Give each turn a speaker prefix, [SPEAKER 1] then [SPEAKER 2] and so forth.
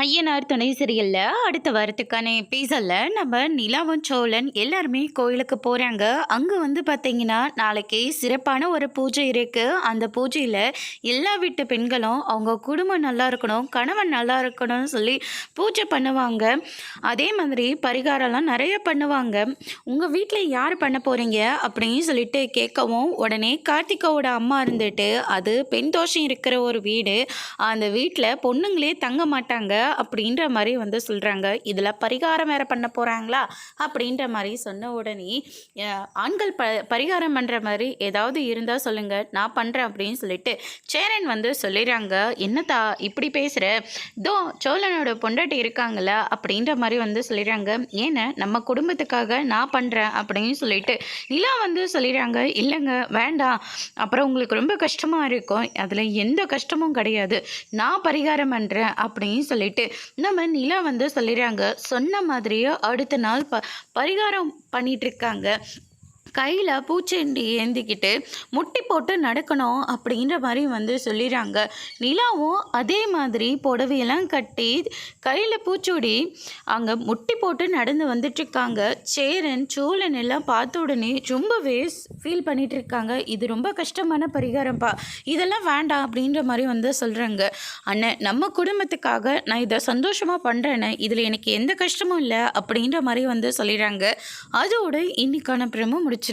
[SPEAKER 1] ஐயனார் துணை சீரியல்ல அடுத்த வாரத்துக்கான எபிசோட்ல நம்ம நிலாவும் சோழன் எல்லாருமே கோயிலுக்கு போறாங்க. அங்க வந்து பாத்தீங்கன்னா நாளைக்கு சிறப்பான ஒரு பூஜை இருக்கு. அந்த பூஜையில எல்லா வீட்டு பெண்களும் அவங்க குடும்பம் நல்லா இருக்கணும், கணவன் நல்லா இருக்கணும்னு சொல்லி பூஜை பண்ணுவாங்க. அதே மாதிரி பரிகாரம்லாம் நிறைய பண்ணுவாங்க. உங்க வீட்டில் யார் பண்ண போறீங்க அப்படின்னு சொல்லிட்டு கேட்கவும், உடனே கார்த்திகாவோட அம்மா இருந்துட்டு அது பெண் தோஷம் இருக்கிற ஒரு வீடு, அந்த வீட்டில் பொண்ணுங்களே தங்க மாட்டாங்க அப்படின்ற மாதிரி வந்து சொல்கிறாங்க. இதில் பரிகாரம் வேறு பண்ண போகிறாங்களா அப்படின்ற மாதிரி சொன்ன உடனே ஆண்கள் பரிகாரம் பண்ணுற மாதிரி ஏதாவது இருந்தால் சொல்லுங்கள், நான் பண்ணுறேன் அப்படின்னு சொல்லிட்டு சேரன் வந்து சொல்லிடுறாங்க. என்னத்தா இப்படி பேசுகிற, தோ சோழனோட பொண்டாட்டி இருக்காங்கள அப்படின்ற மாதிரி வந்து சொல்லிடுறாங்க. ஏன்னா நம்ம குடும்பத்துக்காக நான் பண்ணுறேன் அப்படின்னு சொல்லிட்டு நிலா வந்து சொல்லிடுறாங்க. இல்லைங்க வேண்டாம், அப்புறம் உங்களுக்கு ரொம்ப கஷ்டமாக இருக்கும், அதில் எந்த கஷ்டமும் கிடையாது, நான் பரிகாரம் பண்ணுறேன் அப்படின்னு சொல்லிட்டு நம்ம நிலா வந்து சொல்லிடுறாங்க. சொன்ன மாதிரியே அடுத்த நாள் பரிகாரம் பண்ணிட்டு இருக்காங்க. கையில் பூச்செண்டி ஏந்திக்கிட்டு முட்டி போட்டு நடக்கணும் அப்படின்ற மாதிரி வந்து சொல்லிடுறாங்க. நிலாவும் அதே மாதிரி புடவையெல்லாம் கட்டி கையில் பூச்சூடி அங்கே முட்டி போட்டு நடந்து வந்துட்டுருக்காங்க. சேரன் சோழன் எல்லாம் பார்த்த உடனே ரொம்பவே ஃபீல் பண்ணிட்டு இருக்காங்க. இது ரொம்ப கஷ்டமான பரிகாரம்ப்பா, இதெல்லாம் வேண்டாம் அப்படின்ற மாதிரி வந்து சொல்கிறாங்க. அண்ணன் நம்ம குடும்பத்துக்காக நான் இதை சந்தோஷமாக பண்ணுறேன்னு, இதில் எனக்கு எந்த கஷ்டமும் இல்லை அப்படின்ற மாதிரி வந்து சொல்லிடுறாங்க. அதோட இன்னைக்கான பிரமோ முடிச்சிருக்காங்க.